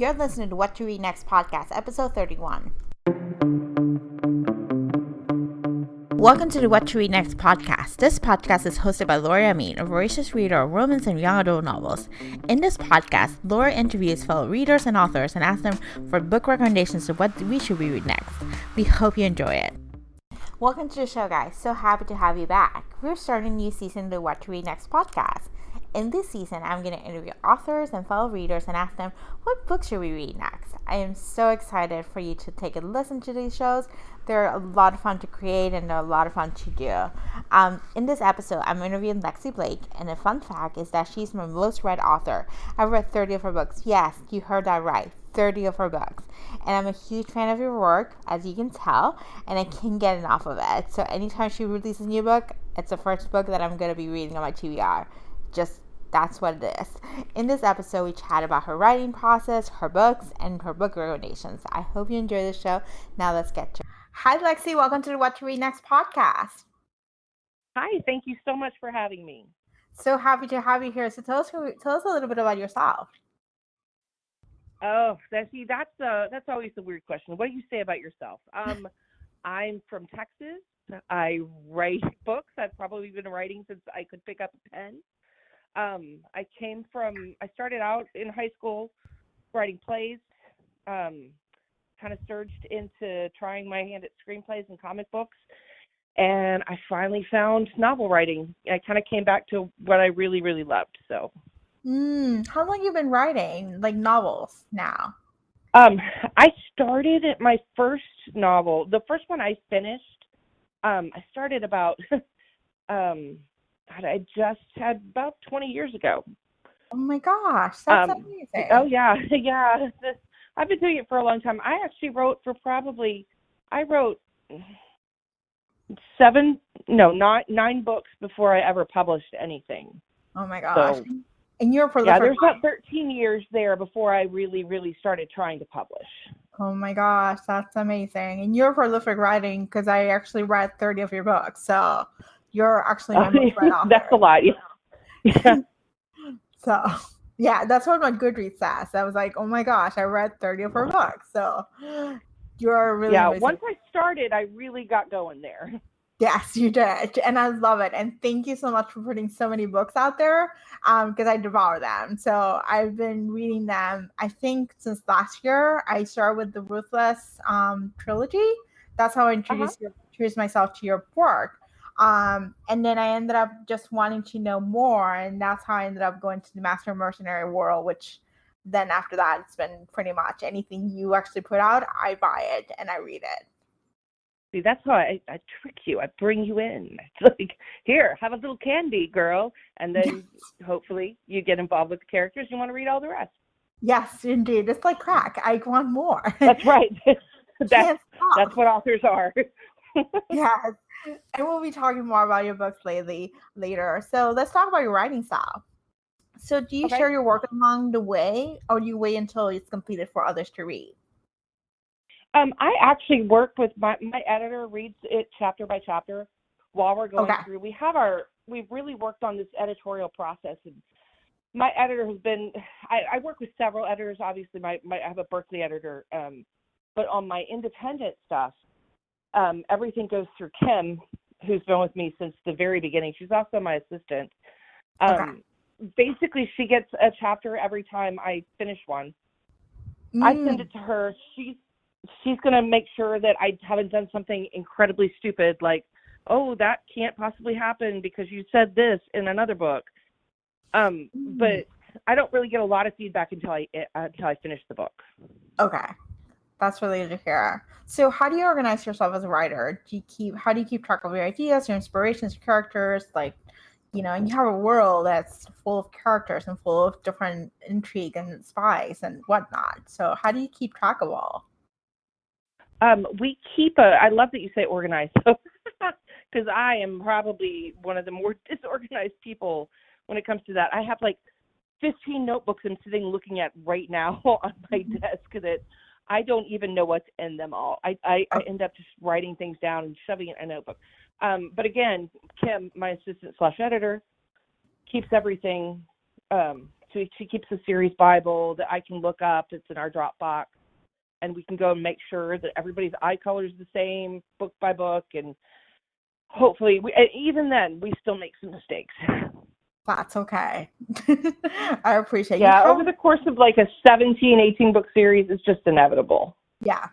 You're listening to What to Read Next podcast, episode 31. Welcome to the What to Read Next podcast. This podcast is hosted by Laura Amin, a voracious reader of romance and young adult novels. In this podcast, Laura interviews fellow readers and authors and asks them for book recommendations of what we should read next. We hope you enjoy it. Welcome to the show, guys. So happy to have you back. We're starting a new season of the What to Read Next podcast. In this season, I'm going to interview authors and fellow readers and ask them, what books should we read next? I am so excited for you to take a listen to these shows. They're a lot of fun to create and they're a lot of fun to do. In this episode, I'm interviewing Lexi Blake, and a fun fact is that she's my most read author. I've read 30 of her books. Yes, you heard that right. 30 of her books. And I'm a huge fan of your work, as you can tell, and I can't get enough of it. So anytime she releases a new book, it's the first book that I'm going to be reading on my TBR. That's what it is. In this episode, we chat about her writing process, her books, and her book recommendations. I hope you enjoy the show. Now let's get to it. Hi, Lexi. Welcome to the What to Read Next podcast. Hi, thank you so much for having me. So happy to have you here. So tell us a little bit about yourself. Oh, that's always the weird question. What do you say about yourself? I'm from Texas. I write books. I've probably been writing since I could pick up a pen. I started out in high school writing plays, kind of surged into trying my hand at screenplays and comic books, and I finally found novel writing. I kind of came back to what I really, really loved. So, how long have you been writing, like novels now? I started at my first novel. The first one I finished, I started about, I just had about 20 years ago. Oh my gosh, that's amazing. Oh yeah. I've been doing it for a long time. I actually wrote 9 books before I ever published anything. Oh my gosh. So, and you're prolific. Yeah, there's about 13 years there before I really, really started trying to publish. Oh my gosh, that's amazing. And you're prolific writing, because I actually read 30 of your books. So you're actually my most read author. That's a lot, yeah. So, yeah, that's what my Goodreads says. I was like, oh my gosh, I read 30 of her books. So you're really amazing. Once I started, I really got going there. Yes, you did. And I love it. And thank you so much for putting so many books out there, because I devour them. So I've been reading them, I think, since last year. I started with the Ruthless trilogy. That's how I introduced myself to your work. And then I ended up just wanting to know more. And that's how I ended up going to the Master Mercenary world, which then after that, it's been pretty much anything you actually put out, I buy it and I read it. See, that's how I trick you. I bring you in. It's like, here, have a little candy, girl. And then hopefully you get involved with the characters. You want to read all the rest. Yes, indeed. It's like crack. I want more. That's right. That's what authors are. Yes. And we'll be talking more about your books later. So let's talk about your writing style. So do you share your work along the way, or do you wait until it's completed for others to read? I actually work with my editor, reads it chapter by chapter while we're going through. We've really worked on this editorial process, and my editor has been, I work with several editors. Obviously I have a Berkeley editor, but on my independent stuff, everything goes through Kim, who's been with me since the very beginning. She's also my assistant. Basically, she gets a chapter every time I finish one. I send it to her. She's going to make sure that I haven't done something incredibly stupid, like, oh, that can't possibly happen because you said this in another book. But I don't really get a lot of feedback until I finish the book. Okay. That's really good to hear. So how do you organize yourself as a writer? How do you keep track of your ideas, your inspirations, your characters? Like, and you have a world that's full of characters and full of different intrigue and spies and whatnot. So how do you keep track of all? We keep I love that you say organized, because I am probably one of the more disorganized people when it comes to that. I have like 15 notebooks I'm sitting looking at right now on my desk that I don't even know what's in them all. I end up just writing things down and shoving it in a notebook. But again, Kim, my assistant / editor, keeps everything she keeps a series Bible that I can look up. It's in our Dropbox, and we can go and make sure that everybody's eye color is the same, book by book, and hopefully, even then, we still make some mistakes. That's okay. I appreciate Yeah, over the course of like a 17, 18 book series, it's just inevitable. Yeah,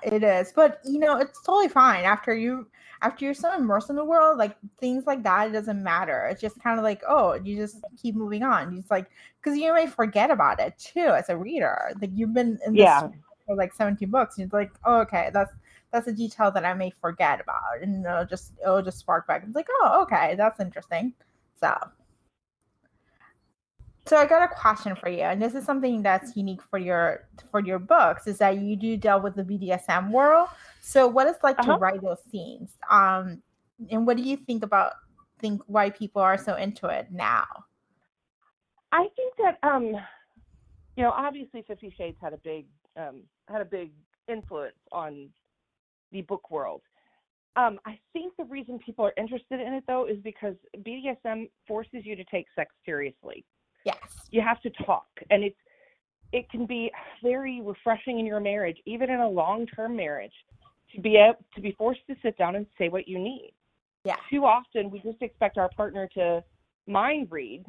it is. But it's totally fine after you're so immersed in the world, like things like that, it doesn't matter. It's just kind of like, oh, you just keep moving on. You just like, because you may forget about it too as a reader. Like you've been in this for like 17 books, and it's like, oh, okay, that's a detail that I may forget about, and it'll just spark back. It's like, oh, okay, that's interesting. So I got a question for you, and this is something that's unique for your books, is that you do deal with the BDSM world. So what it's like to write those scenes, and what do you think why people are so into it now? I think that obviously 50 Shades had a big influence on the book world. I think the reason people are interested in it though is because BDSM forces you to take sex seriously. Yes. You have to talk, and it can be very refreshing in your marriage, even in a long-term marriage, to be forced to sit down and say what you need. Yeah. Too often we just expect our partner to mind read,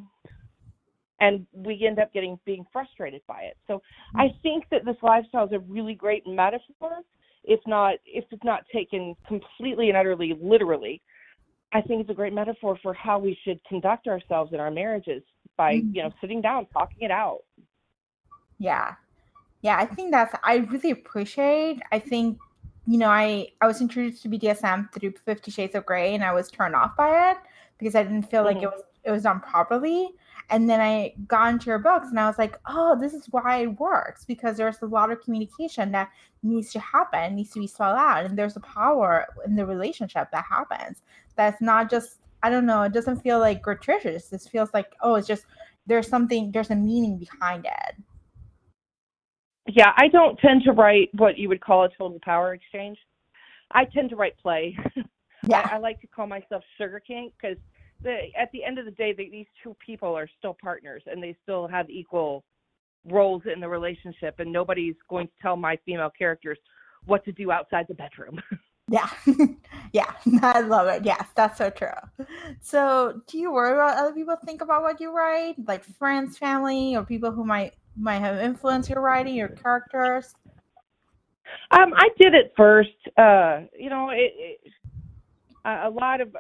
and we end up being frustrated by it. So I think that this lifestyle is a really great metaphor, if it's not taken completely and utterly literally. I think it's a great metaphor for how we should conduct ourselves in our marriages by, sitting down, talking it out. Yeah. Yeah, I think I really appreciate. I think, I was introduced to BDSM through 50 Shades of Grey, and I was turned off by it because I didn't feel like it was done properly. And then I got into your books, and I was like, oh, this is why it works, because there's a lot of communication that needs to happen, needs to be spelled out, and there's a power in the relationship that happens. That's not just, I don't know, it doesn't feel like gratuitous. This feels like, oh, it's just there's a meaning behind it. Yeah, I don't tend to write what you would call a total power exchange. I tend to write play. Yeah. I like to call myself Sugar King because at the end of the day, these two people are still partners, and they still have equal roles in the relationship, and nobody's going to tell my female characters what to do outside the bedroom. Yeah. Yeah, I love it. Yes, that's so true. So do you worry about other people think about what you write, like friends, family, or people who might have influenced your writing, your characters? I did it first.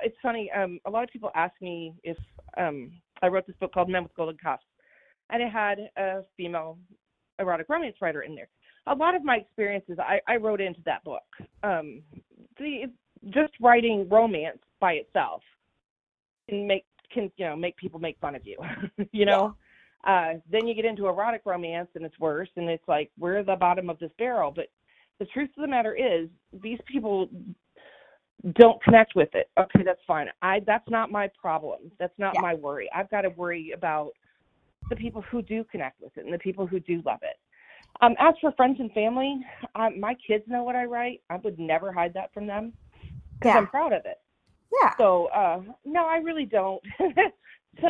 It's funny. A lot of people ask me if I wrote this book called Men with Golden Cuffs, and it had a female erotic romance writer in there. A lot of my experiences, I wrote into that book. Just writing romance by itself can make people make fun of you. Then you get into erotic romance, and it's worse, and it's like, we're the bottom of this barrel. But the truth of the matter is, these people don't connect with it. Okay, that's fine. That's not my problem. That's not my worry. I've got to worry about the people who do connect with it and the people who do love it. As for friends and family, my kids know what I write. I would never hide that from them because I'm proud of it. Yeah. So, no, I really don't. So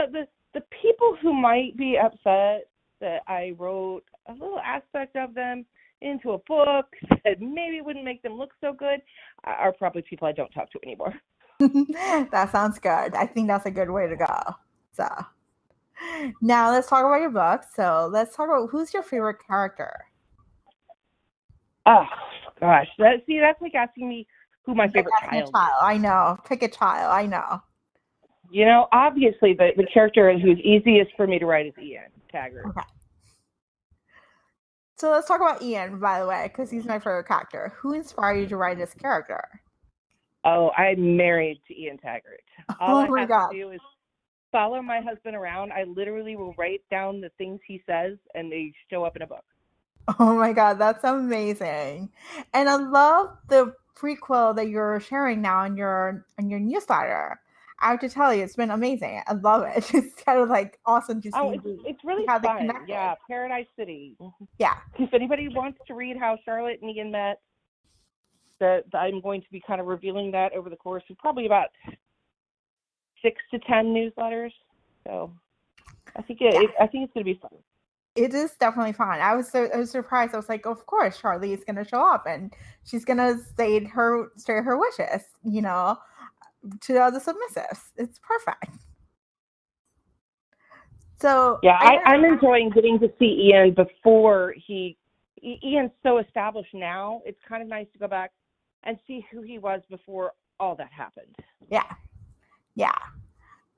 the people who might be upset that I wrote a little aspect of them into a book that maybe wouldn't make them look so good are probably people I don't talk to anymore. That sounds good. I think that's a good way to go. So now let's talk about your book. So let's talk about, who's your favorite character? Oh, gosh. That's like asking me who my favorite child is. I know. Pick a child. I know. Obviously, the character who's easiest for me to write is Ian Taggart. Okay. So let's talk about Ian, by the way, because he's my favorite character. Who inspired you to write this character? Oh, I'm married to Ian Taggart. All I have to do is follow my husband around. I literally will write down the things he says, and they show up in a book. Oh my God, that's amazing. And I love the prequel that you're sharing now on your newsletter. I have to tell you, it's been amazing. I love it. It's kind of like awesome to see. It's really fun. Yeah, Paradise City. Yeah. If anybody wants to read how Charlotte and Ian met, that I'm going to be kind of revealing that over the course of probably about 6 to 10 newsletters. So I think it's going to be fun. It is definitely fun. I was surprised. I was like, of course, Charlie is gonna show up and she's gonna say her wishes, to the other submissives. It's perfect. So Yeah, I'm enjoying getting to see Ian before Ian's so established now. It's kind of nice to go back and see who he was before all that happened. Yeah.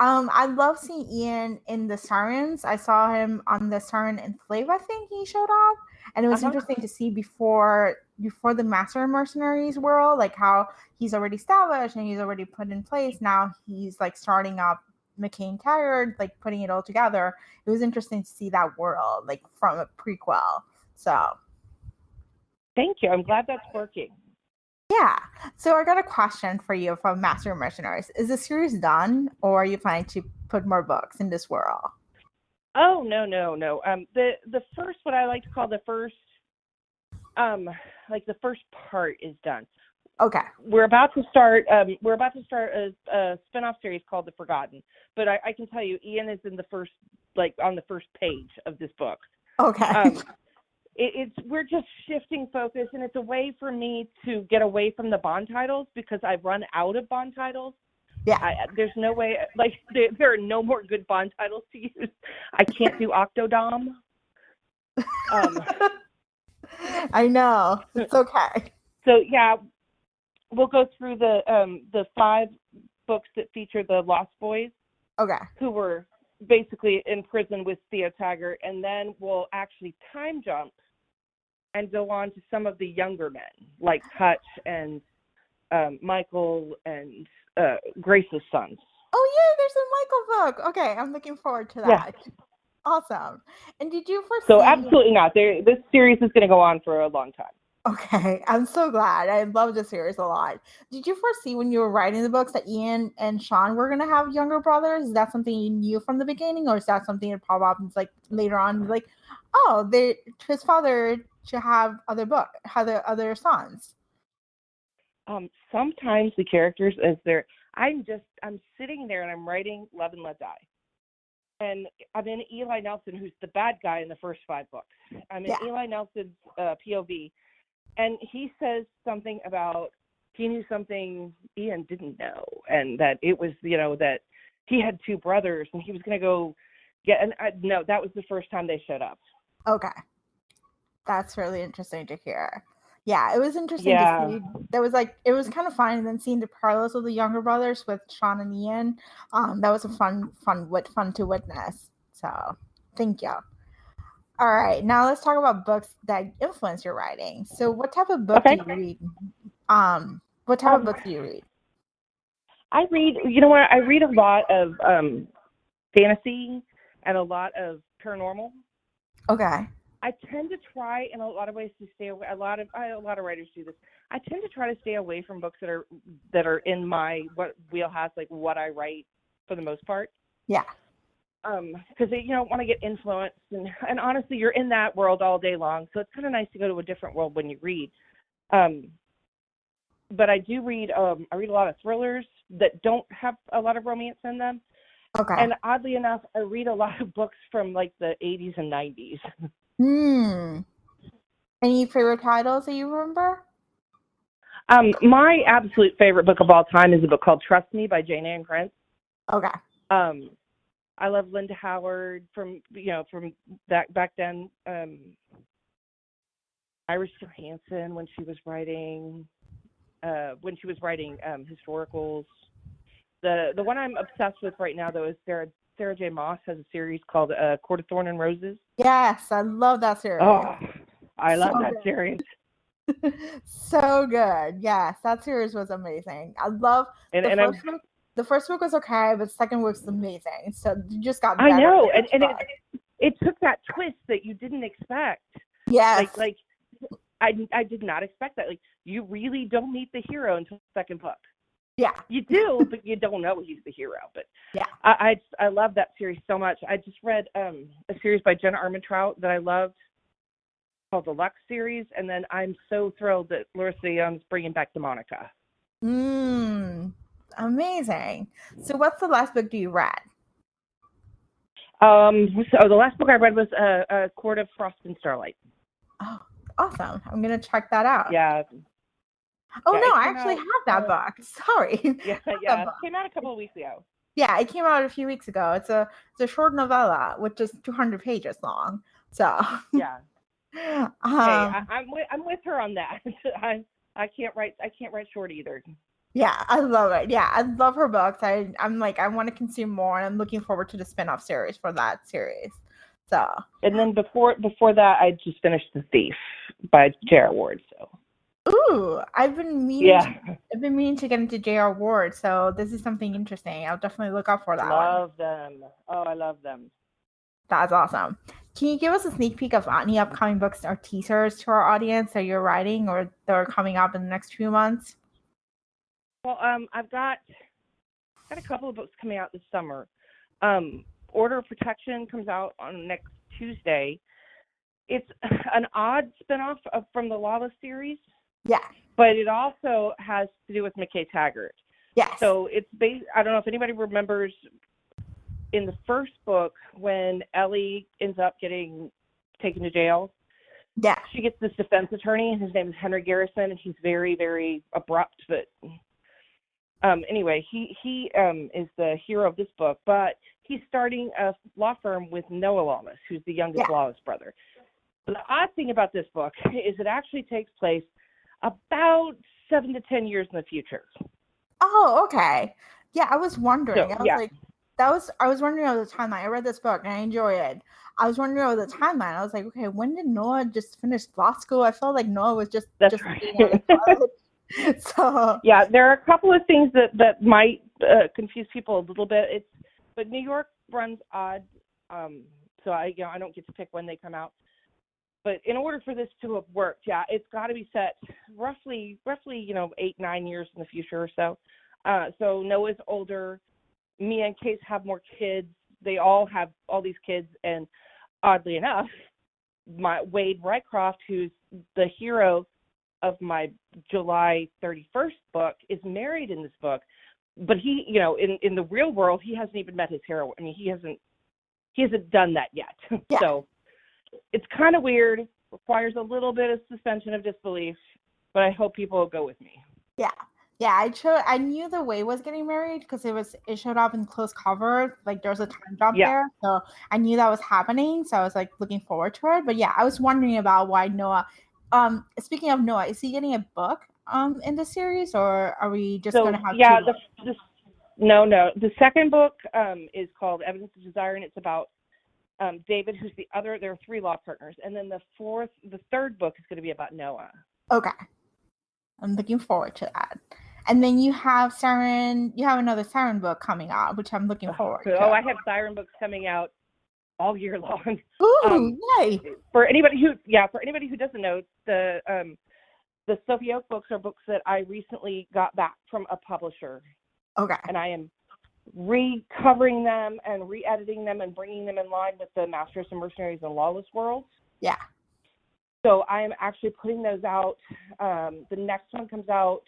I love seeing Ian in the Sirens. I saw him on the Siren Enslaved, I think he showed up. And it was interesting to see before the Master Mercenaries world, like how he's already established and he's already put in place. Now he's like starting up McCain Tired, like putting it all together. It was interesting to see that world, like from a prequel. So thank you. I'm glad that's working. Yeah. So I got a question for you from Master Mercenaries. Is the series done, or are you planning to put more books in this world? Oh, no. The first, what I like to call the first part is done. Okay. We're about to start a spin-off series called The Forgotten. But I can tell you, Ian is in the first, on the first page of this book. Okay. We're just shifting focus, and it's a way for me to get away from the Bond titles because I've run out of Bond titles. Yeah. There's no way, there are no more good Bond titles to use. I can't do Octodom. I know. It's okay. So yeah, we'll go through the 5 books that feature the Lost Boys. Okay. Who were basically in prison with Theo Taggart, and then we'll actually time jump and go on to some of the younger men, like Hutch and Michael and Grace's sons. Oh yeah, there's a Michael book. Okay, I'm looking forward to that. Yeah. Awesome. And did you foresee? So absolutely not. This series is going to go on for a long time. Okay, I'm so glad. I love the series a lot. Did you foresee when you were writing the books that Ian and Sean were going to have younger brothers? Is that something you knew from the beginning, or is that something that popped up and it's like later on, like, oh, his father should have other sons? Sometimes the characters, I'm sitting there and I'm writing Love and Let Die. And I'm in Eli Nelson, who's the bad guy in the first 5 books. I'm in Eli Nelson's POV. And he says something about he knew something Ian didn't know, and that it was, that he had 2 brothers, and he was going to go get. And no, that was the first time they showed up. Okay, that's really interesting to hear. Yeah, it was interesting to see. It was kind of fun, and then seeing the parallels of the younger brothers with Sean and Ian. That was a fun to witness. So, thank you. All right, now let's talk about books that influence your writing. So, what type of book do you read? What type of books do you read? I read, I read a lot of fantasy and a lot of paranormal. Okay. I tend to try in a lot of ways to stay away. A lot of writers do this. I tend to try to stay away from books that are in my wheelhouse, like what I write for the most part. Yeah. Because you don't want to get influenced, and honestly, you're in that world all day long, so it's kind of nice to go to a different world when you read. But I do read. I read a lot of thrillers that don't have a lot of romance in them. Okay. And oddly enough, I read a lot of books from like the 80s and 90s. Any favorite titles that you remember? My absolute favorite book of all time is a book called Trust Me by Jane Ann Krentz. Okay. I love Linda Howard from back then. Iris Johansson when she was writing historicals. The one I'm obsessed with right now though is Sarah J. Maas has a series called Court of Thorn and Roses. Yes, I love that series. Oh, I love that series. So good. Yes, that series was amazing. I love the first book was okay, but the second book was amazing. So you just got better. I know, and it took that twist that you didn't expect. Yes. Like I did not expect that. Like, you really don't meet the hero until the second book. Yeah. You do, but you don't know he's the hero. But yeah, I love that series so much. I just read a series by Jenna Armentrout that I loved called the Lux series, and then I'm so thrilled that Larissa Young's bringing back DeMonica. Amazing. So what's the last book you read? So the last book I read was A Court of Frost and Starlight. Oh, awesome. I'm going to check that out. Yeah. Oh, Yeah, no, I actually have that book. Sorry. Yeah, yeah. It came out a couple of weeks ago. Yeah, it came out a few weeks ago. It's a short novella, which is 200 pages long. So yeah. Hey, I'm with her on that. I can't write short either. Yeah, I love it. Yeah, I love her books. I'm like, I want to consume more, and I'm looking forward to the spin-off series for that series. So. And then before that, I just finished The Thief by J.R. Ward. So. Ooh, I've been meaning to get into J.R. Ward, so this is something interesting. I'll definitely look out for that one. Love them. Oh, I love them. That's awesome. Can you give us a sneak peek of any upcoming books or teasers to our audience that you're writing or that are coming up in the next few months? Well, I've got a couple of books coming out this summer. Order of Protection comes out on next Tuesday. It's an odd spinoff from the Lawless series. Yeah. But it also has to do with McKay Taggart. Yes. So it's based, I don't know if anybody remembers in the first book when Ellie ends up getting taken to jail. Yeah. She gets this defense attorney, and his name is Henry Garrison, and he's very, very abrupt. But anyway, he is the hero of this book, but he's starting a law firm with Noah Lawless, who's the youngest Lawless brother. The odd thing about this book is it actually takes place about 7 to 10 years in the future. Oh, okay. Yeah, I was wondering. So, I was wondering over the timeline. I read this book and I enjoyed it. I was wondering over the timeline. I was like, okay, when did Noah just finish law school? I felt like Noah was just right. Being out of so yeah, there are a couple of things that might confuse people a little bit. But New York runs odd, so I don't get to pick when they come out. But in order for this to have worked, it's got to be set roughly 8-9 years in the future or so. So Noah's older. Mia and Case have more kids. They all have all these kids, and oddly enough, Wade Rycroft, who's the hero of my July 31st book, is married in this book. But he, in the real world, he hasn't even met his hero. I mean, he hasn't done that yet. Yeah. So it's kind of weird, requires a little bit of suspension of disbelief, but I hope people will go with me. Yeah. Yeah, I knew the Wade was getting married because it showed up in close cover, like there was a time jump there, so I knew that was happening, so I was like looking forward to it. But yeah, I was wondering about why Noah. Speaking of Noah, is he getting a book in the series, or are we just going to have? Yeah, no. The second book is called Evidence of Desire, and it's about David, who's the other. There are 3 law partners, and then the third book is going to be about Noah. Okay, I'm looking forward to that. And then you have another Siren book coming out, which I'm looking forward to. Oh, I have Siren books coming out all year long. Ooh, yay! For anybody who doesn't know, the Sophie Oak books are books that I recently got back from a publisher. Okay. And I am recovering them and re-editing them and bringing them in line with the Masters and Mercenaries and Lawless Worlds. Yeah. So I am actually putting those out. The next one comes out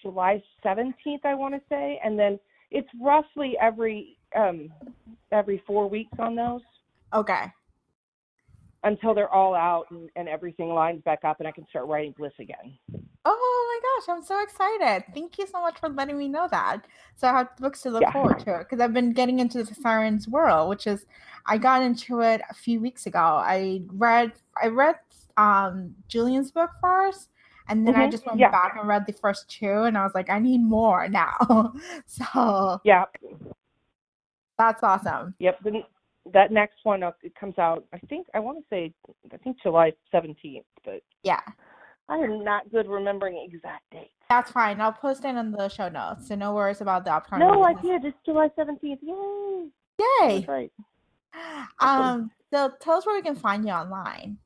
July 17th, I want to say, and then it's roughly every 4 weeks on those. Okay. Until they're all out and everything lines back up and I can start writing Bliss again. Oh my gosh, I'm so excited. Thank you so much for letting me know that. So I have books to look forward to because I've been getting into the Sirens world, which is, I got into it a few weeks ago. I read Julian's book first, and then I just went back and read the first 2, and I was like, I need more now. So yeah, that's awesome. Yep. That next one it comes out, I think July 17th, but yeah, I am not good remembering exact dates. That's fine. I'll post it in the show notes, so no worries about the upcoming. No, I did. It's July 17th. Yay! Yay! That's right. So tell us where we can find you online.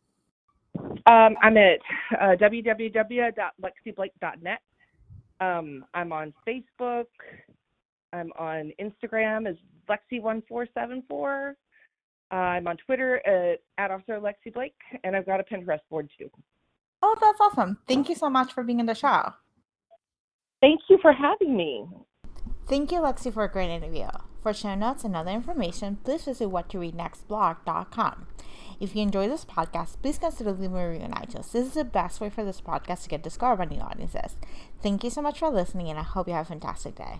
I'm at www.lexiblake.net. I'm on Facebook. I'm on Instagram as Lexi1474. I'm on Twitter at author Lexi Blake, and I've got a Pinterest board too. Oh, that's awesome. Thank you so much for being in the show. Thank you for having me. Thank you, Lexi, for a great interview. For show notes and other information, please visit whattoreadnextblog.com. If you enjoy this podcast, please consider leaving a review on iTunes. This is the best way for this podcast to get discovered by new audiences. Thank you so much for listening, and I hope you have a fantastic day.